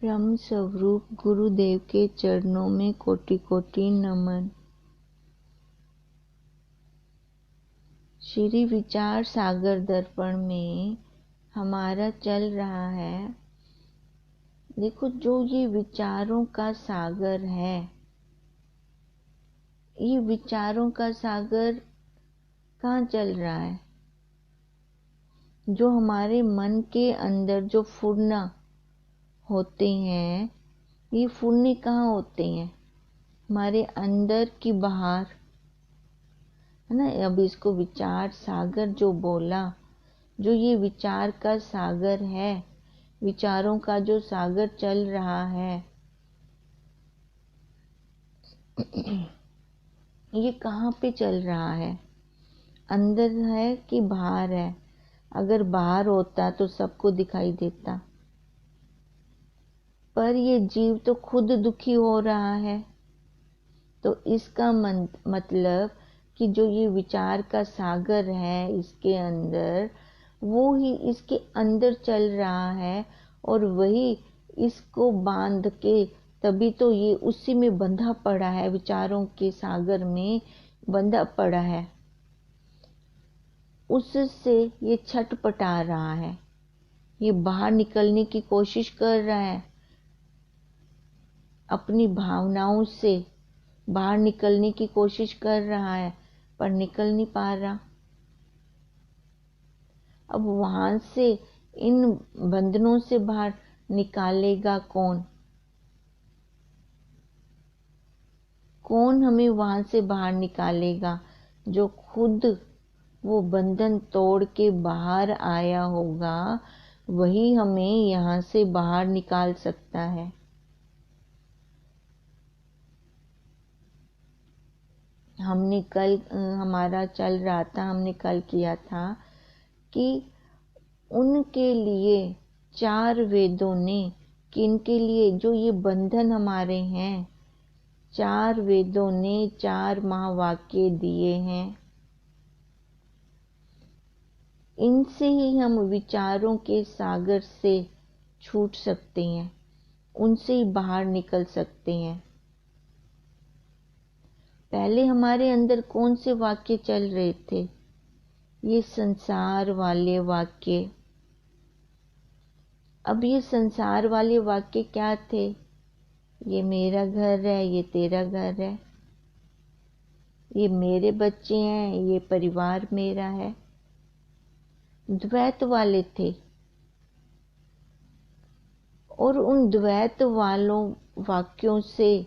ब्रह्म स्वरूप गुरुदेव के चरणों में कोटि कोटि नमन। श्री विचार सागर दर्पण में हमारा चल रहा है। देखो, जो ये विचारों का सागर है, ये विचारों का सागर कहाँ चल रहा है? जो हमारे मन के अंदर जो फुरना होते हैं, ये फुरने कहाँ होते हैं? हमारे अंदर की बाहर, है ना। अब इसको विचार सागर जो बोला, जो ये विचार का सागर है, विचारों का जो सागर चल रहा है, ये कहाँ पे चल रहा है? अंदर है कि बाहर है? अगर बाहर होता तो सबको दिखाई देता, पर ये जीव तो खुद दुखी हो रहा है। तो इसका मतलब कि जो ये विचार का सागर है इसके अंदर, वो ही इसके अंदर चल रहा है और वही इसको बांध के, तभी तो ये उसी में बंधा पड़ा है, विचारों के सागर में बंधा पड़ा है। उससे ये छटपटा रहा है, ये बाहर निकलने की कोशिश कर रहा है, अपनी भावनाओं से बाहर निकलने की कोशिश कर रहा है, पर निकल नहीं पा रहा। अब वहां से, इन बंधनों से बाहर निकालेगा कौन? कौन हमें वहां से बाहर निकालेगा? जो खुद वो बंधन तोड़ के बाहर आया होगा, वही हमें यहाँ से बाहर निकाल सकता है। हमने कल, हमारा चल रहा था, हमने कल किया था कि उनके लिए 4 वेदों ने, किनके लिए? जो ये बंधन हमारे हैं, 4 वेदों ने 4 महावाक्य दिए हैं। इनसे ही हम विचारों के सागर से छूट सकते हैं, उनसे ही बाहर निकल सकते हैं। पहले हमारे अंदर कौन से वाक्य चल रहे थे? ये संसार वाले वाक्य। अब ये संसार वाले वाक्य क्या थे? ये मेरा घर है, ये तेरा घर है, ये मेरे बच्चे हैं, ये परिवार मेरा है। द्वैत वाले थे। और उन द्वैत वालों वाक्यों से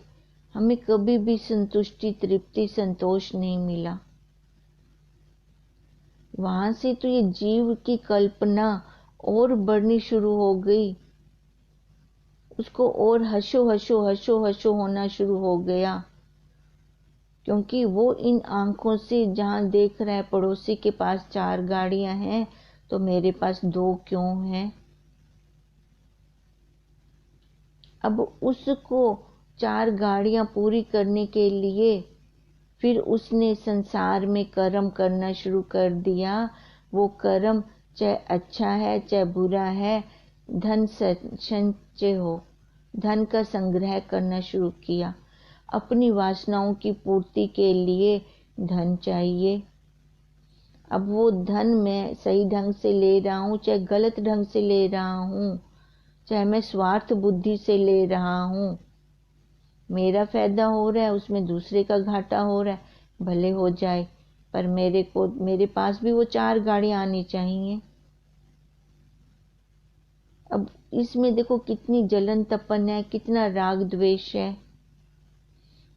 हमें कभी भी संतुष्टि, तृप्ति, संतोष नहीं मिला। वहां से तो ये जीव की कल्पना और बढ़नी शुरू हो गई, उसको और हशो हशो हशो हशो होना शुरू हो गया, क्योंकि वो इन आंखों से जहां देख रहा है पड़ोसी के पास 4 गाड़ियां हैं, तो मेरे पास 2 क्यों हैं? अब उसको 4 गाड़ियां पूरी करने के लिए फिर उसने संसार में कर्म करना शुरू कर दिया। वो कर्म चाहे अच्छा है चाहे बुरा है, धन संचय हो, धन का संग्रह करना शुरू किया। अपनी वासनाओं की पूर्ति के लिए धन चाहिए। अब वो धन मैं सही ढंग से ले रहा हूँ चाहे गलत ढंग से ले रहा हूँ, चाहे मैं स्वार्थ बुद्धि से ले रहा हूँ, मेरा फायदा हो रहा है, उसमें दूसरे का घाटा हो रहा है, भले हो जाए, पर मेरे पास भी वो 4 गाड़ियां आनी चाहिए। अब इसमें देखो कितनी जलन तपन है, कितना राग द्वेष है।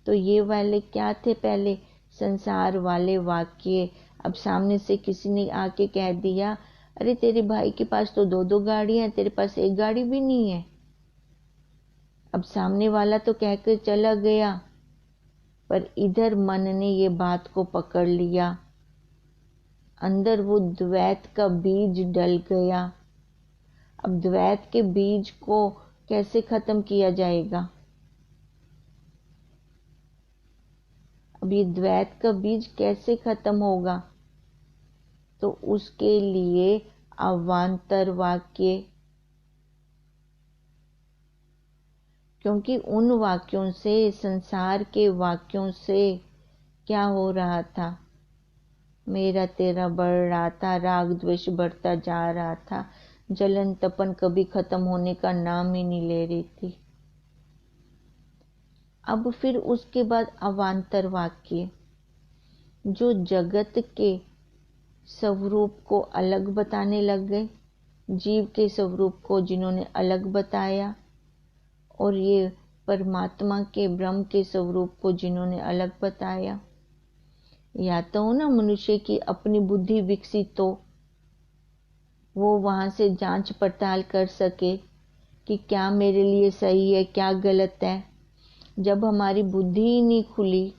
तो ये वाले क्या थे? पहले संसार वाले वाक्य। अब सामने से किसी ने आके कह दिया, अरे तेरे भाई के पास तो 2-2 गाड़ियां हैं, तेरे पास 1 गाड़ी भी नहीं है। अब सामने वाला तो कहकर चला गया, पर इधर मन ने ये बात को पकड़ लिया, अंदर वो द्वैत का बीज डल गया। अब द्वैत के बीज को कैसे खत्म किया जाएगा? अब ये द्वैत का बीज कैसे खत्म होगा? तो उसके लिए अवान्तर वाक्य, क्योंकि उन वाक्यों से, संसार के वाक्यों से क्या हो रहा था, मेरा तेरा बढ़ रहा था, राग द्वेष बढ़ता जा रहा था, जलन तपन कभी खत्म होने का नाम ही नहीं ले रही थी। अब फिर उसके बाद अवान्तर वाक्य, जो जगत के स्वरूप को अलग बताने लग गए, जीव के स्वरूप को जिन्होंने अलग बताया, और ये परमात्मा के ब्रह्म के स्वरूप को जिन्होंने अलग बताया। या तो ना मनुष्य की अपनी बुद्धि विकसित हो, वो वहां से जांच पड़ताल कर सके कि क्या मेरे लिए सही है, क्या गलत है। जब हमारी बुद्धि ही नहीं खुली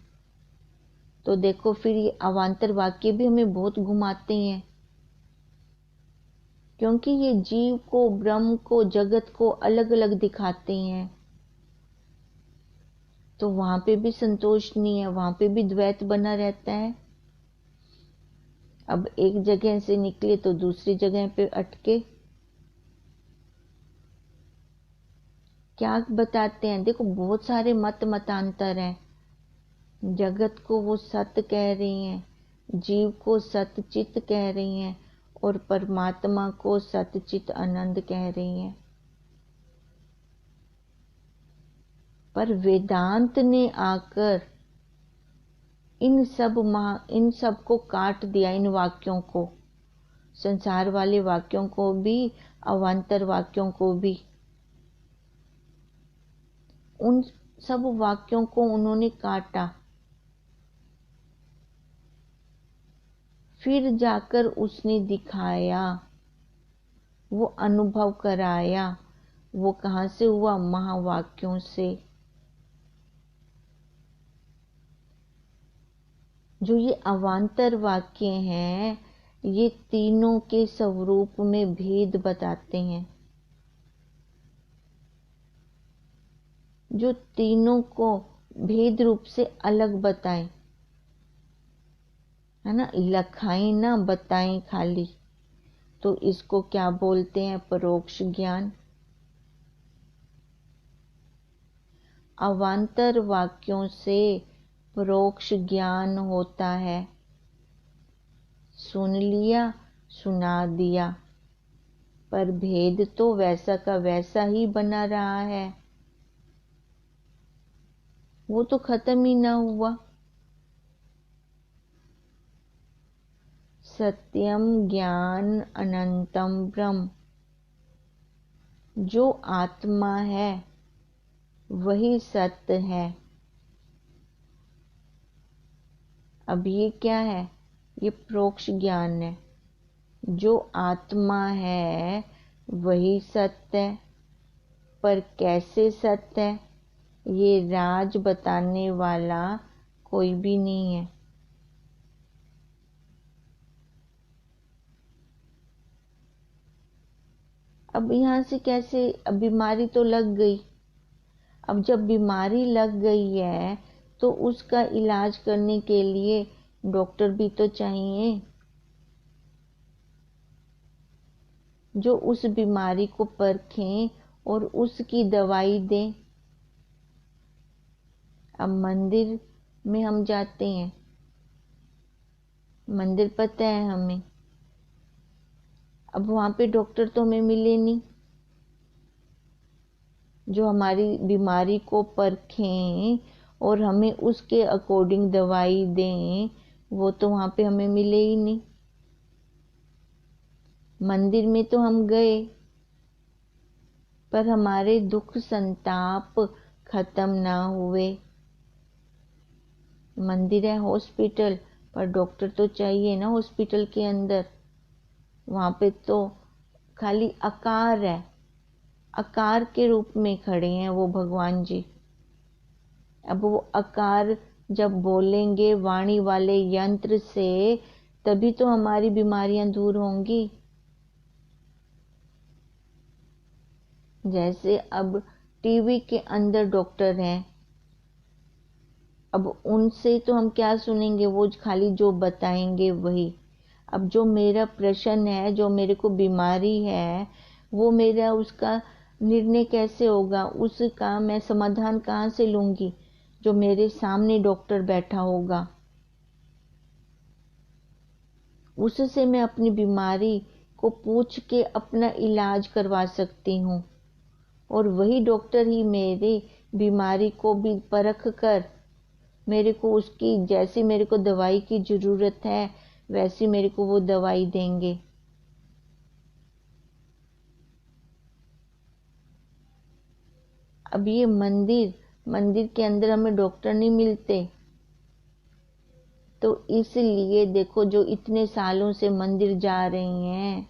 तो देखो फिर ये अवान्तर वाक्य भी हमें बहुत घुमाते हैं, क्योंकि ये जीव को, ब्रह्म को, जगत को अलग अलग दिखाते हैं। तो वहां पे भी संतोष नहीं है, वहां पे भी द्वैत बना रहता है। अब एक जगह से निकले तो दूसरी जगह पे अटके। क्या बताते हैं, देखो बहुत सारे मतांतर हैं। जगत को वो सत्य कह रही हैं, जीव को सतचित कह रही हैं, और परमात्मा को सतचित आनंद कह रही हैं। पर वेदांत ने आकर इन सब को काट दिया, इन वाक्यों को, संसार वाले वाक्यों को भी, अवान्तर वाक्यों को भी। उन सब वाक्यों को उन्होंने काटा। फिर जाकर उसने दिखाया, वो अनुभव कराया। वो कहाँ से हुआ? महावाक्यों से। जो ये अवान्तर वाक्य हैं, ये तीनों के स्वरूप में भेद बताते हैं, जो तीनों को भेद रूप से अलग बताएं, है ना। लखाई ना बताएं खाली, तो इसको क्या बोलते हैं? परोक्ष ज्ञान। अवान्तर वाक्यों से परोक्ष ज्ञान होता है। सुन लिया, सुना दिया, पर भेद तो वैसा का वैसा ही बना रहा है, वो तो खत्म ही ना हुआ। सत्यम ज्ञान अनंतम ब्रह्म, जो आत्मा है वही सत्य है। अब ये क्या है? ये परोक्ष ज्ञान है। जो आत्मा है वही सत्य है, पर कैसे सत्य है ये राज बताने वाला कोई भी नहीं है। अब यहाँ से कैसे? अब बीमारी तो लग गई। अब जब बीमारी लग गई है तो उसका इलाज करने के लिए डॉक्टर भी तो चाहिए, जो उस बीमारी को परखें और उसकी दवाई दें। अब मंदिर में हम जाते हैं, मंदिर पता है हमें, अब वहां पे डॉक्टर तो हमें मिले नहीं जो हमारी बीमारी को परखें और हमें उसके अकॉर्डिंग दवाई दें, वो तो वहां पे हमें मिले ही नहीं। मंदिर में तो हम गए, पर हमारे दुख संताप खत्म ना हुए। मंदिर है हॉस्पिटल, पर डॉक्टर तो चाहिए ना हॉस्पिटल के अंदर। वहां पे तो खाली आकार है, आकार के रूप में खड़े हैं वो भगवान जी। अब वो आकार जब बोलेंगे वाणी वाले यंत्र से, तभी तो हमारी बीमारियां दूर होंगी। जैसे अब टीवी के अंदर डॉक्टर हैं, अब उनसे तो हम क्या सुनेंगे? वो खाली जो बताएंगे वही। अब जो मेरा प्रश्न है, जो मेरे को बीमारी है, वो मेरा उसका निर्णय कैसे होगा, उसका मैं समाधान कहाँ से लूंगी? जो मेरे सामने डॉक्टर बैठा होगा, उससे मैं अपनी बीमारी को पूछ के अपना इलाज करवा सकती हूँ। और वही डॉक्टर ही मेरे बीमारी को भी परख कर मेरे को उसकी, जैसी मेरे को दवाई की जरूरत है वैसी मेरे को वो दवाई देंगे। अब ये मंदिर के अंदर हमें डॉक्टर नहीं मिलते, तो इसलिए देखो जो इतने सालों से मंदिर जा रही हैं,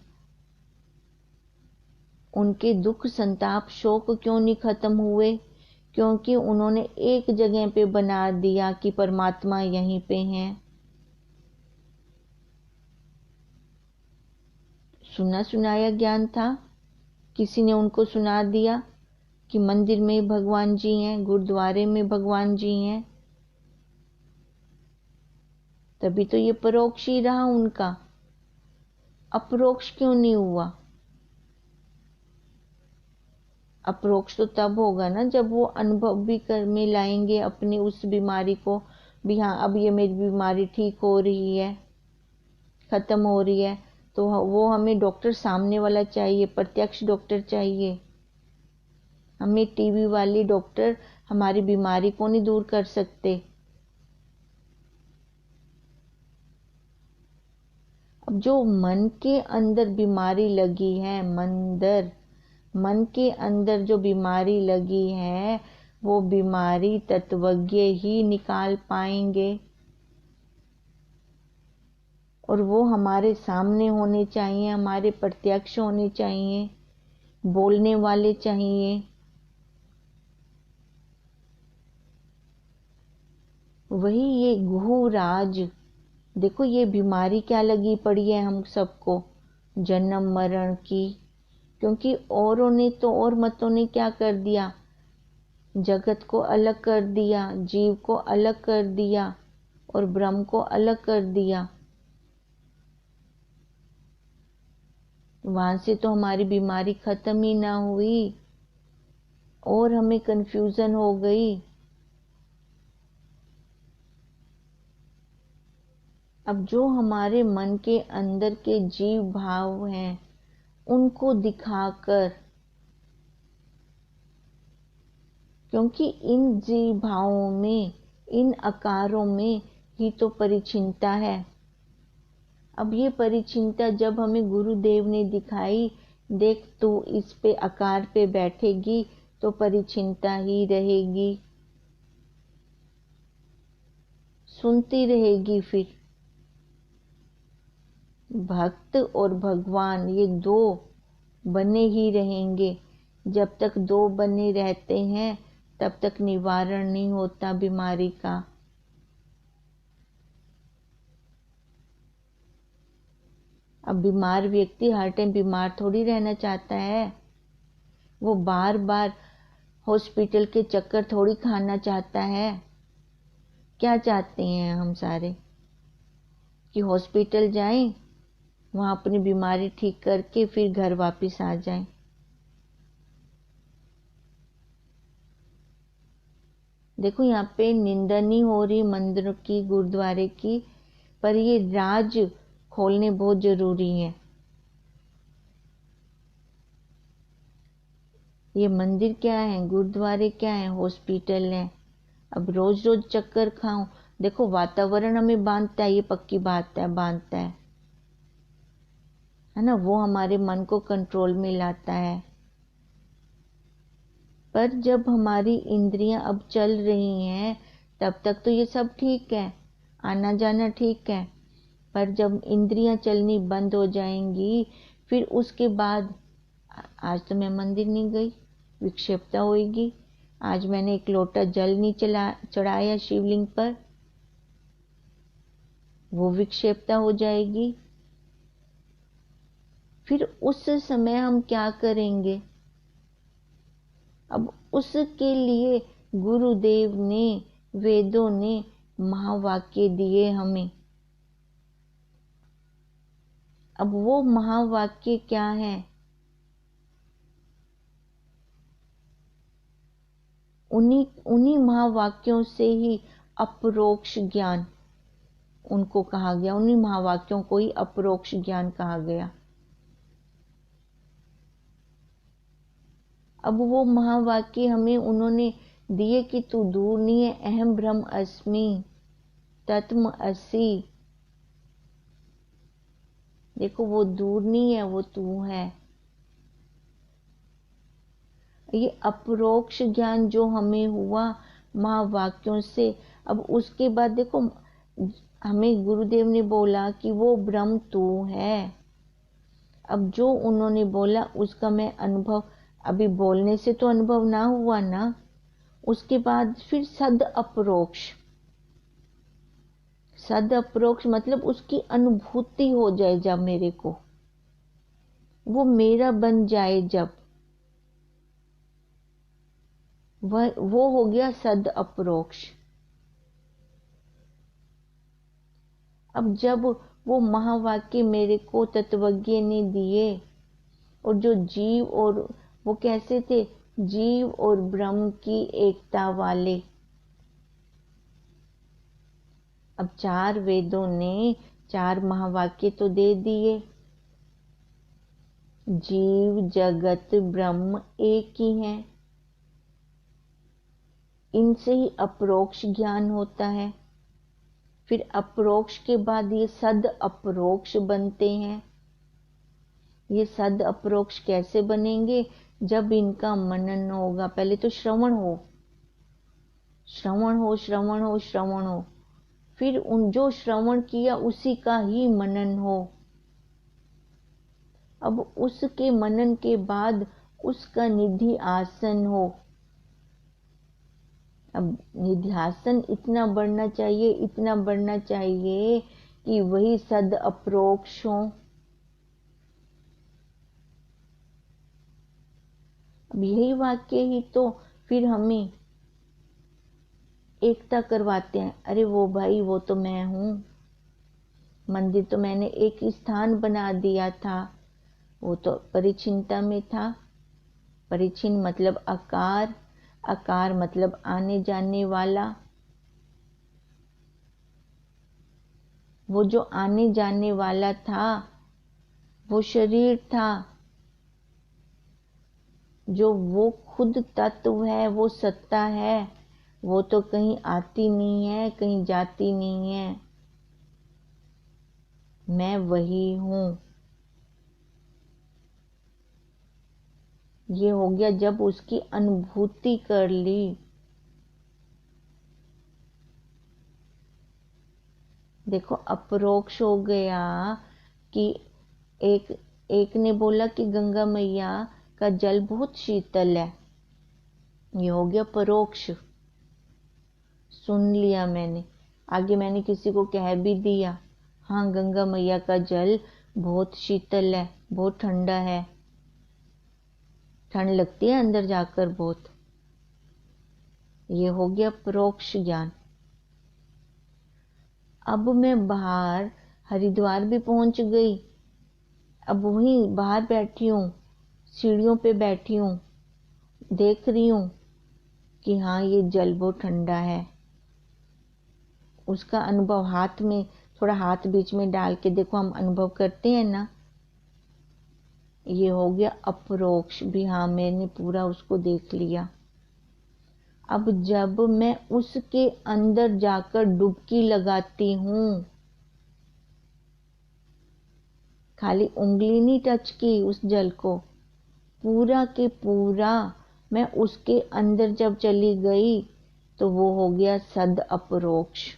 उनके दुख संताप शोक क्यों नहीं खत्म हुए? क्योंकि उन्होंने एक जगह पे बना दिया कि परमात्मा यहीं पे हैं। सुना सुनाया ज्ञान था, किसी ने उनको सुना दिया कि मंदिर में भगवान जी हैं, गुरुद्वारे में भगवान जी हैं, तभी तो ये परोक्ष ही रहा उनका। अपरोक्ष क्यों नहीं हुआ? अपरोक्ष तो तब होगा ना जब वो अनुभव भी कर में लाएंगे अपनी उस बीमारी को भी। हाँ, अब ये मेरी बीमारी ठीक हो रही है, खत्म हो रही है, तो वो हमें डॉक्टर सामने वाला चाहिए, प्रत्यक्ष डॉक्टर चाहिए। हमें टीवी वाली डॉक्टर हमारी बीमारी को नहीं दूर कर सकते। अब जो मन के अंदर बीमारी लगी है, मन के अंदर जो बीमारी लगी है, वो बीमारी तत्वज्ञ ही निकाल पाएंगे। और वो हमारे सामने होने चाहिए, हमारे प्रत्यक्ष होने चाहिए, बोलने वाले चाहिए। वही ये गुह राज, देखो ये बीमारी क्या लगी पड़ी है हम सबको, जन्म मरण की। क्योंकि औरों ने तो, और मतों ने क्या कर दिया, जगत को अलग कर दिया, जीव को अलग कर दिया और ब्रह्म को अलग कर दिया। वहां से तो हमारी बीमारी खत्म ही ना हुई और हमें कंफ्यूजन हो गई। अब जो हमारे मन के अंदर के जीव भाव हैं, उनको दिखाकर, क्योंकि इन जीव भावों में, इन आकारों में ही तो परिचिनता है। अब ये परिचिनता जब हमें गुरुदेव ने दिखाई, देख तू इस पे आकार पे बैठेगी तो परिचिनता ही रहेगी, सुनती रहेगी। फिर भक्त और भगवान ये दो बने ही रहेंगे। जब तक दो बने रहते हैं तब तक निवारण नहीं होता बीमारी का। अब बीमार व्यक्ति हर टाइम बीमार थोड़ी रहना चाहता है, वो बार बार हॉस्पिटल के चक्कर थोड़ी खाना चाहता है। क्या चाहते हैं हम सारे कि हॉस्पिटल जाएं, वहां अपनी बीमारी ठीक करके फिर घर वापस आ जाएं। देखो यहाँ पे निंदा नहीं हो रही मंदिर की, गुरुद्वारे की, पर ये राज खोलने बहुत जरूरी है। ये मंदिर क्या है, गुरुद्वारे क्या है, हॉस्पिटल है। अब रोज रोज चक्कर खाऊं, देखो वातावरण हमें बांधता है, ये पक्की बात है, बांधता है ना, वो हमारे मन को कंट्रोल में लाता है। पर जब हमारी इंद्रियां अब चल रही हैं तब तक तो ये सब ठीक है, आना जाना ठीक है। पर जब इंद्रियां चलनी बंद हो जाएंगी, फिर उसके बाद आज तो मैं मंदिर नहीं गई, विक्षेपता होगी। आज मैंने एक लोटा जल नहीं चढ़ाया शिवलिंग पर, वो विक्षेपता हो जाएगी। फिर उस समय हम क्या करेंगे? अब उसके लिए गुरुदेव ने, वेदों ने महावाक्य दिए हमें। अब वो महावाक्य क्या है? उन्हीं उन्हीं महावाक्यों से ही अपरोक्ष ज्ञान उनको कहा गया, उन्हीं महावाक्यों को ही अपरोक्ष ज्ञान कहा गया। अब वो महावाक्य हमें उन्होंने दिए कि तू दूर नहीं है, अहम ब्रह्म अस्मि तत्म असि। देखो वो दूर नहीं है, वो तू है। ये अपरोक्ष ज्ञान जो हमें हुआ महावाक्यों से। अब उसके बाद देखो हमें गुरुदेव ने बोला कि वो ब्रह्म तू है। अब जो उन्होंने बोला उसका मैं अनुभव, अभी बोलने से तो अनुभव ना हुआ ना, उसके बाद फिर सद अपरोक्ष। सद अपरोक्ष मतलब उसकी अनुभूति हो जाए जब मेरे को, वो मेरा बन जाए जब, वो हो गया सद अपरोक्ष। अब जब वो महावाक्य मेरे को तत्वज्ञ ने दिए, और जो जीव और वो कैसे थे, जीव और ब्रह्म की एकता वाले। अब 4 वेदों ने 4 महावाक्य तो दे दिए, जीव जगत ब्रह्म एक ही हैं। इनसे ही अपरोक्ष ज्ञान होता है। फिर अपरोक्ष के बाद ये सद अपरोक्ष बनते हैं। ये सद अपरोक्ष कैसे बनेंगे, जब इनका मनन होगा। पहले तो श्रवण हो, श्रवण हो, श्रवण हो, श्रवण हो, फिर उन जो श्रवण किया उसी का ही मनन हो। अब उसके मनन के बाद उसका निधि आसन हो। अब निध्यासन इतना बढ़ना चाहिए, इतना बढ़ना चाहिए कि वही सद अपरोक्ष हो। अब यही वाक्य ही तो फिर हमें एकता करवाते हैं। अरे वो भाई, वो तो मैं हूं, मंदिर तो मैंने एक स्थान बना दिया था, वो तो परिचिनता में था। परिचिन मतलब आकार, आकार मतलब आने जाने वाला। वो जो आने जाने वाला था वो शरीर था। जो वो खुद तत्व है, वो सत्ता है, वो तो कहीं आती नहीं है, कहीं जाती नहीं है। मैं वही हूं। ये हो गया जब उसकी अनुभूति कर ली। देखो अपरोक्ष हो गया कि एक ने बोला कि गंगा मैया का जल बहुत शीतल है। ये हो गया परोक्ष। सुन लिया मैंने, आगे मैंने किसी को कह भी दिया, हाँ गंगा मैया का जल बहुत शीतल है, बहुत ठंडा है, ठंड लगती है अंदर जाकर बहुत। ये हो गया परोक्ष ज्ञान। अब मैं बाहर हरिद्वार भी पहुंच गई। अब वहीं बाहर बैठी हूँ, सीढ़ियों पे बैठी हूँ, देख रही हूँ कि हाँ ये जल बहुत ठंडा है। उसका अनुभव हाथ में, थोड़ा हाथ बीच में डाल के देखो, हम अनुभव करते हैं ना। ये हो गया अपरोक्ष भी, हाँ मैंने पूरा उसको देख लिया। अब जब मैं उसके अंदर जाकर डुबकी लगाती हूँ, खाली उंगली नहीं टच की उस जल को, पूरा के पूरा मैं उसके अंदर जब चली गई, तो वो हो गया सद अपरोक्ष।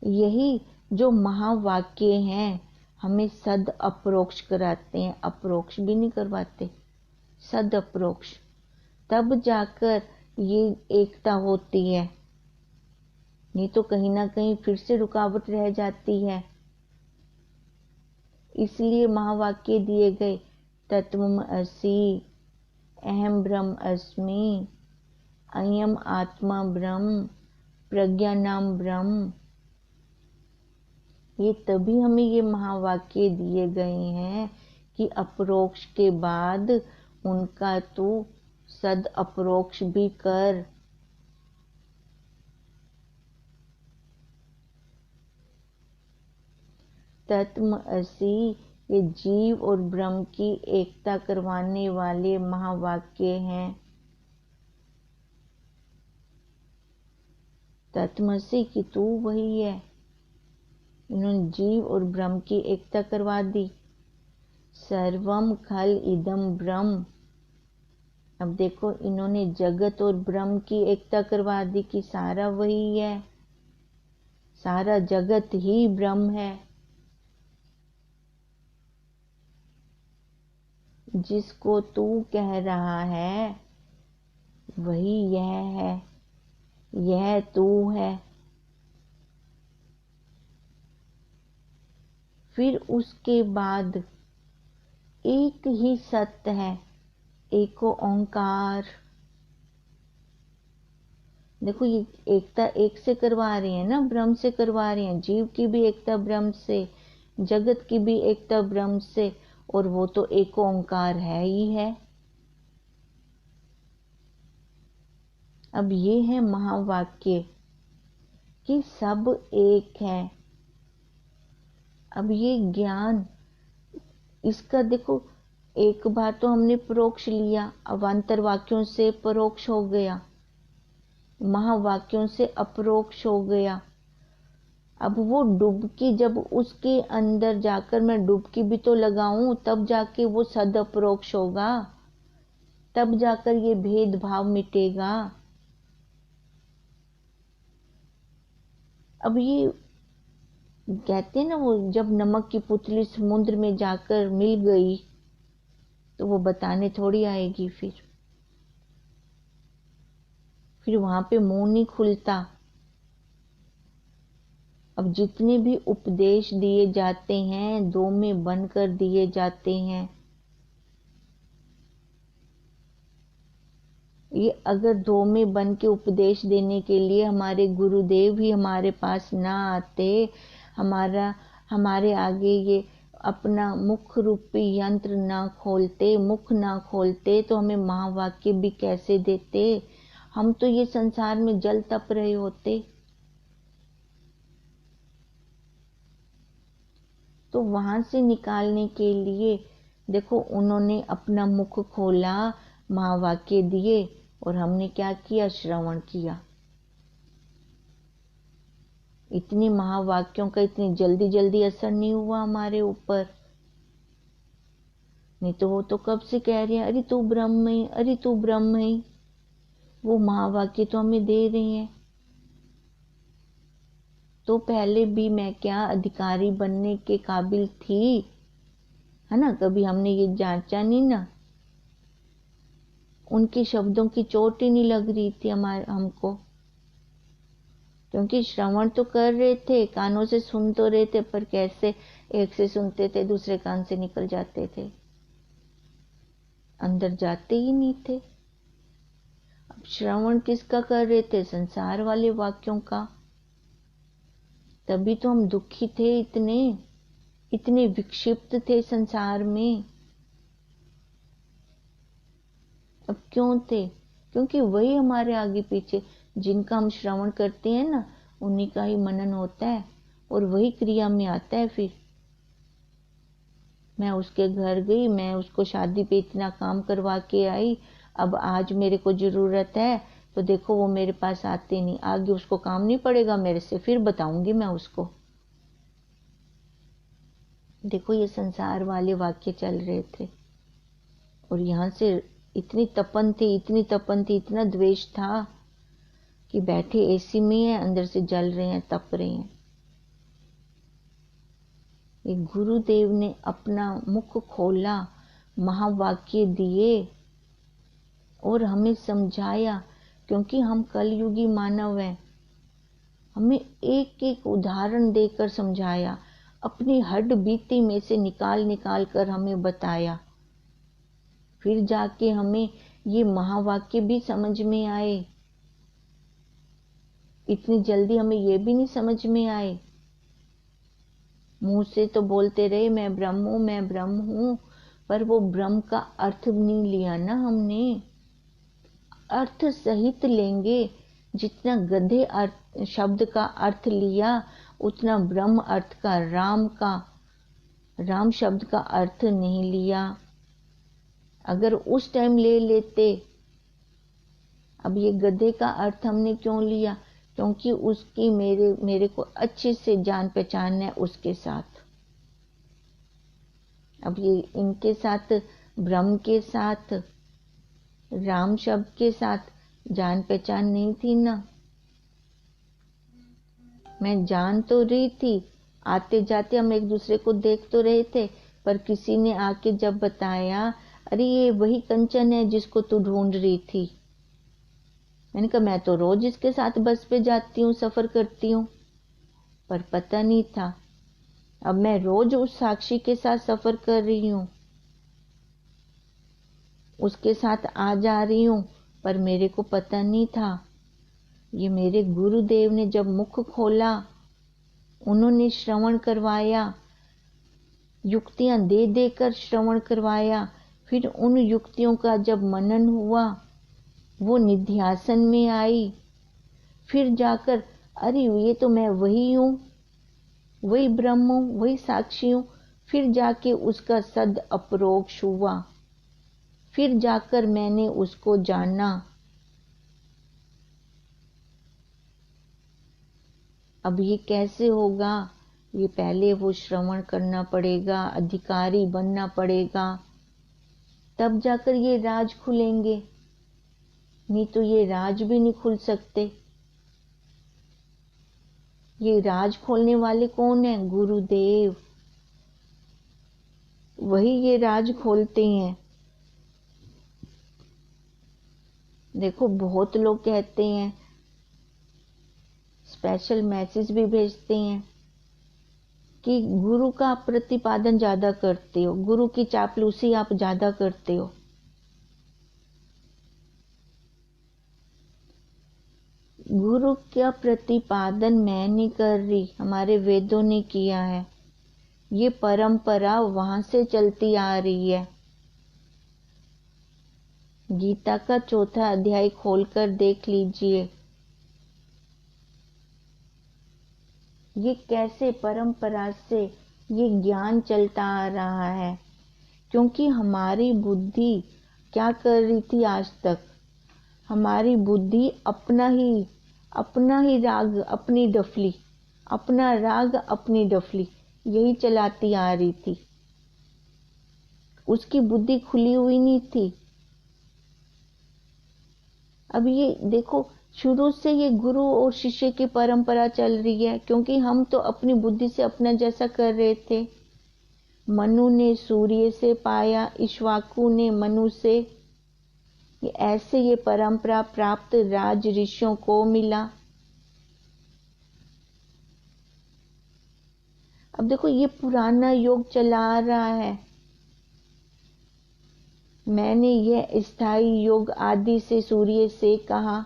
यही जो महावाक्य हैं हमें सद अपरोक्ष कराते हैं, अपरोक्ष भी नहीं करवाते, सद अपरोक्ष। तब जाकर ये एकता होती है, नहीं तो कहीं ना कहीं फिर से रुकावट रह जाती है। इसलिए महावाक्य दिए गए, तत्वमसि, अहम ब्रह्म अस्मि, अयम आत्मा ब्रह्म, प्रज्ञानाम ब्रह्म। ये तभी हमें ये महावाक्य दिए गए हैं कि अपरोक्ष के बाद उनका तू सद अपरोक्ष भी कर। तत्मअसि ये जीव और ब्रह्म की एकता करवाने वाले महावाक्य हैं। तत्मअसि कि तू वही है। इन्होंने जीव और ब्रह्म की एकता करवा दी। सर्वम खल इदम ब्रह्म। अब देखो इन्होंने जगत और ब्रह्म की एकता करवा दी कि सारा वही है, सारा जगत ही ब्रह्म है। जिसको तू कह रहा है वही यह है, यह तू है। फिर उसके बाद एक ही सत्य है, एको ओंकार। देखो ये एकता एक से करवा रहे हैं ना, ब्रह्म से करवा रहे हैं। जीव की भी एकता ब्रह्म से, जगत की भी एकता ब्रह्म से, और वो तो एक ओंकार है ही है। अब ये है महावाक्य कि सब एक है। अब ये ज्ञान, इसका देखो एक बार तो हमने परोक्ष लिया, अब अंतर वाक्यों से परोक्ष हो गया, महावाक्यों से अपरोक्ष हो गया। अब वो डुबकी जब उसके अंदर जाकर मैं डुबकी भी तो लगाऊं, तब जाके वो सद अपरोक्ष होगा, तब जाकर ये भेदभाव मिटेगा। अब ये कहते हैं ना, वो जब नमक की पुतली समुद्र में जाकर मिल गई तो वो बताने थोड़ी आएगी। फिर वहां पे मुंह नहीं खुलता। अब जितने भी उपदेश दिए जाते हैं दो में बनकर दिए जाते हैं। ये अगर दो में बन के उपदेश देने के लिए हमारे गुरुदेव ही हमारे पास ना आते, हमारे आगे ये अपना मुख रूपी यंत्र ना खोलते, मुख ना खोलते, तो हमें महावाक्य भी कैसे देते। हम तो ये संसार में जल तप रहे होते। तो वहां से निकालने के लिए देखो उन्होंने अपना मुख खोला, महावाक्य दिए, और हमने क्या किया, श्रवण किया। इतने महावाक्यों का इतनी जल्दी जल्दी असर नहीं हुआ हमारे ऊपर। नहीं तो वो तो कब से कह रहे हैं, अरे तू ब्रह्म है, अरे तू ब्रह्म है। वो महावाक्य तो हमें दे रही हैं। तो पहले भी मैं क्या अधिकारी बनने के काबिल थी, है ना? कभी हमने ये जांचा नहीं ना। उनके शब्दों की चोट ही नहीं लग रही थी हमको, क्योंकि श्रवण तो कर रहे थे, कानों से सुन तो रहे थे, पर कैसे एक से सुनते थे दूसरे कान से निकल जाते थे, अंदर जाते ही नहीं थे। अब श्रवण किसका कर रहे थे, संसार वाले वाक्यों का। तभी तो हम दुखी थे, इतने विक्षिप्त थे संसार में। अब क्यों थे? क्योंकि वही हमारे आगे पीछे जिनका हम श्रवण करते हैं ना, उन्हीं का ही मनन होता है और वही क्रिया में आता है। फिर मैं उसके घर गई, मैं उसको शादी पे इतना काम करवा के आई, अब आज मेरे को जरूरत है तो देखो वो मेरे पास आते नहीं, आगे उसको काम नहीं पड़ेगा मेरे से, फिर बताऊंगी मैं उसको। देखो ये संसार वाले वाक्य चल रहे थे, और यहाँ से इतनी तपन थी, इतनी तपन थी, इतना द्वेष था कि बैठे एसी में है, अंदर से जल रहे हैं, तप रहे हैं। ये गुरुदेव ने अपना मुख खोला, महावाक्य दिए और हमें समझाया, क्योंकि हम कलयुगी मानव हैं। हमें एक एक उदाहरण देकर समझाया, अपनी हड्ड बीती में से निकाल निकाल कर हमें बताया। फिर जाके हमें ये महावाक्य भी समझ में आए। इतनी जल्दी हमें ये भी नहीं समझ में आए। मुंह से तो बोलते रहे मैं ब्रह्म हूं, मैं ब्रह्म हूं, पर वो ब्रह्म का अर्थ नहीं लिया ना हमने। अर्थ सहित लेंगे। जितना गधे अर्थ शब्द का अर्थ लिया उतना ब्रह्म अर्थ का राम शब्द का अर्थ नहीं लिया। अगर उस टाइम ले लेते, अब ये गधे का अर्थ हमने क्यों लिया? क्योंकि उसकी मेरे को अच्छे से जान पहचान है उसके साथ। अब ये इनके साथ, ब्रह्म के साथ, राम शब्द के साथ जान पहचान नहीं थी ना। मैं जान तो रही थी, आते जाते हम एक दूसरे को देख तो रहे थे, पर किसी ने आके जब बताया, अरे ये वही कंचन है जिसको तू ढूंढ रही थी। मैंने कहा मैं तो रोज इसके साथ बस पे जाती हूँ, सफर करती हूँ, पर पता नहीं था। अब मैं रोज उस साक्षी के साथ सफर कर रही हूँ, उसके साथ आ जा रही हूँ, पर मेरे को पता नहीं था। ये मेरे गुरुदेव ने जब मुख खोला, उन्होंने श्रवण करवाया, युक्तियां दे देकर श्रवण करवाया। फिर उन युक्तियों का जब मनन हुआ, वो निध्यासन में आई। फिर जाकर अरे ये तो मैं वही हूँ, वही ब्रह्म हूँ, वही साक्षी हूँ। फिर जाके उसका सद अपरोक्ष हुआ। फिर जाकर मैंने उसको जाना। अब ये कैसे होगा? ये पहले वो श्रवण करना पड़ेगा, अधिकारी बनना पड़ेगा, तब जाकर ये राज खुलेंगे। नहीं तो ये राज भी नहीं खुल सकते। ये राज खोलने वाले कौन है? गुरुदेव। वही ये राज खोलते हैं। देखो बहुत लोग कहते हैं, स्पेशल मैसेज भी भेजते हैं कि गुरु का प्रतिपादन ज्यादा करते हो, गुरु की चापलूसी आप ज्यादा करते हो। गुरु का प्रतिपादन मैं नहीं कर रही, हमारे वेदों ने किया है। ये परंपरा वहां से चलती आ रही है। गीता का 4था अध्याय खोलकर देख लीजिए। ये कैसे परंपरा से ये ज्ञान चलता आ रहा है। क्योंकि हमारी बुद्धि क्या कर रही थी आज तक? हमारी बुद्धि अपना ही राग, अपनी डफली, अपना राग अपनी डफली, यही चलाती आ रही थी। उसकी बुद्धि खुली हुई नहीं थी। अब ये देखो, शुरू से ये गुरु और शिष्य की परंपरा चल रही है। क्योंकि हम तो अपनी बुद्धि से अपना जैसा कर रहे थे। मनु ने सूर्य से पाया, इक्ष्वाकु ने मनु से, ऐसे ये परंपरा प्राप्त राज ऋषियों को मिला। अब देखो ये पुराना योग चला आ रहा है। मैंने यह स्थायी योग आदि से सूर्य से कहा।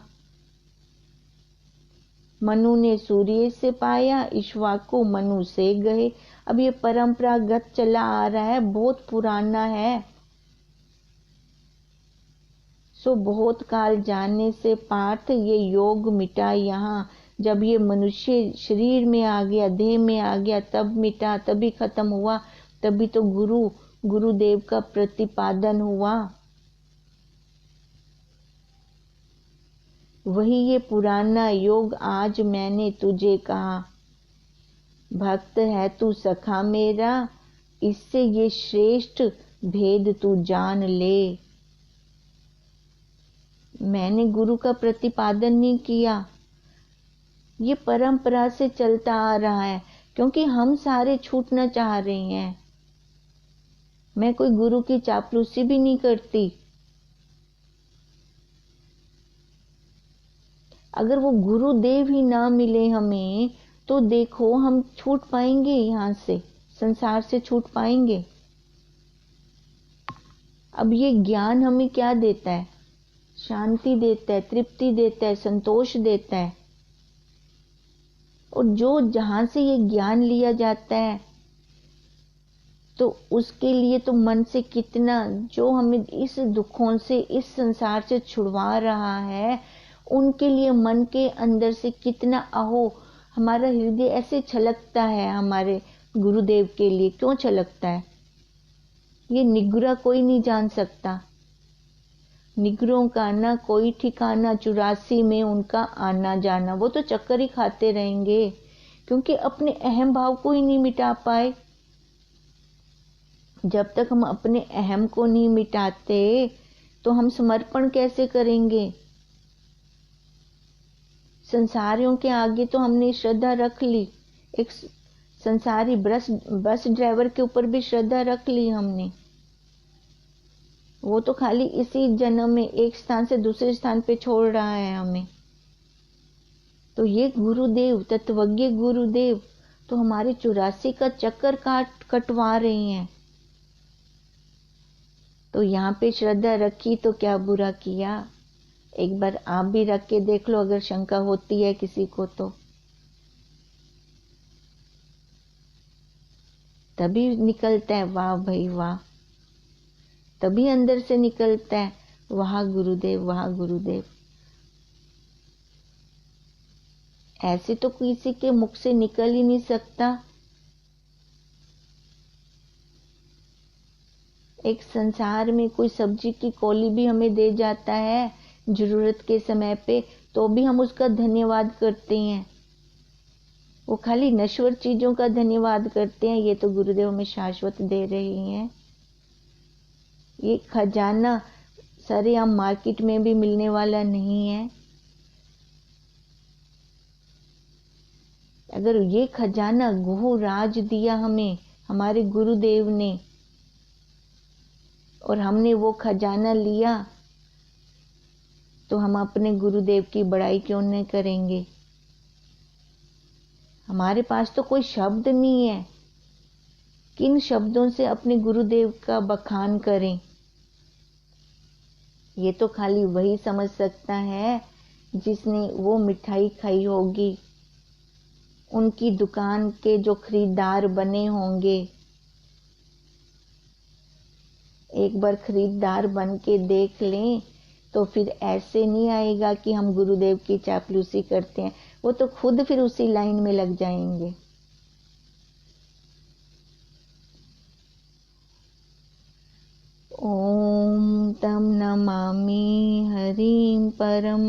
मनु ने सूर्य से पाया, इक्ष्वाकु मनु से गए। अब ये परंपरागत चला आ रहा है, बहुत पुराना है। सो बहुत काल जानने से पार्थ ये योग मिटा यहाँ। जब ये मनुष्य शरीर में आ गया, देह में आ गया, तब मिटा, तभी खत्म हुआ। तभी तो गुरुदेव का प्रतिपादन हुआ। वही ये पुराना योग आज मैंने तुझे कहा। भक्त है तू सखा मेरा, इससे ये श्रेष्ठ भेद तू जान ले। मैंने गुरु का प्रतिपादन नहीं किया, ये परंपरा से चलता आ रहा है। क्योंकि हम सारे छूटना चाह रहे हैं। मैं कोई गुरु की चापलूसी भी नहीं करती। अगर वो गुरुदेव ही ना मिले हमें, तो देखो हम छूट पाएंगे, यहाँ से संसार से छूट पाएंगे। अब ये ज्ञान हमें क्या देता है? शांति देता है, तृप्ति देता है, संतोष देता है। और जो जहां से ये ज्ञान लिया जाता है, तो उसके लिए तो मन से कितना, जो हमें इस दुखों से, इस संसार से छुड़वा रहा है, उनके लिए मन के अंदर से कितना अहो, हमारा हृदय ऐसे छलकता है हमारे गुरुदेव के लिए। क्यों छलकता है? ये निगुरा कोई नहीं जान सकता। निगरों का ना कोई ठिकाना, 84 में उनका आना जाना। वो तो चक्कर ही खाते रहेंगे, क्योंकि अपने अहम भाव को ही नहीं मिटा पाए। जब तक हम अपने अहम को नहीं मिटाते तो हम समर्पण कैसे करेंगे? संसारियों के आगे तो हमने श्रद्धा रख ली, एक संसारी बस ड्राइवर के ऊपर भी श्रद्धा रख ली हमने। वो तो खाली इसी जन्म में एक स्थान से दूसरे स्थान पे छोड़ रहा है हमें। तो ये गुरुदेव, तत्वज्ञ गुरुदेव तो हमारे 84 का चक्कर कटवा रहे हैं। तो यहाँ पे श्रद्धा रखी तो क्या बुरा किया? एक बार आप भी रख के देख लो, अगर शंका होती है किसी को तो। तभी निकलता है वाह भाई वाह, तभी अंदर से निकलता है वाह गुरुदेव, वाह गुरुदेव। ऐसे तो किसी के मुख से निकल ही नहीं सकता। एक संसार में कोई सब्जी की कौली भी हमें दे जाता है जरूरत के समय पे, तो भी हम उसका धन्यवाद करते हैं। वो खाली नश्वर चीजों का धन्यवाद करते हैं, ये तो गुरुदेव हमें शाश्वत दे रही हैं। ये खजाना सारे आम मार्केट में भी मिलने वाला नहीं है। अगर ये खजाना गुहु राज दिया हमें हमारे गुरुदेव ने, और हमने वो खजाना लिया, तो हम अपने गुरुदेव की बड़ाई क्यों नहीं करेंगे? हमारे पास तो कोई शब्द नहीं है, किन शब्दों से अपने गुरुदेव का बखान करें? ये तो खाली वही समझ सकता है जिसने वो मिठाई खाई होगी, उनकी दुकान के जो खरीदार बने होंगे। एक बार खरीदार बन के देख लें तो फिर ऐसे नहीं आएगा कि हम गुरुदेव की चापलूसी करते हैं। वो तो खुद फिर उसी लाइन में लग जाएंगे। ओम तम नमामि हरिं परम,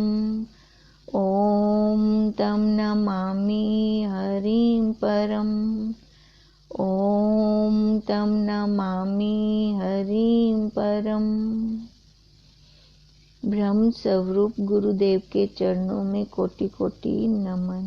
ओम तम नमामि हरिं परम, ओम तम नमामि हरिं परम। ब्रह्म स्वरूप गुरुदेव के चरणों में कोटि कोटि नमन।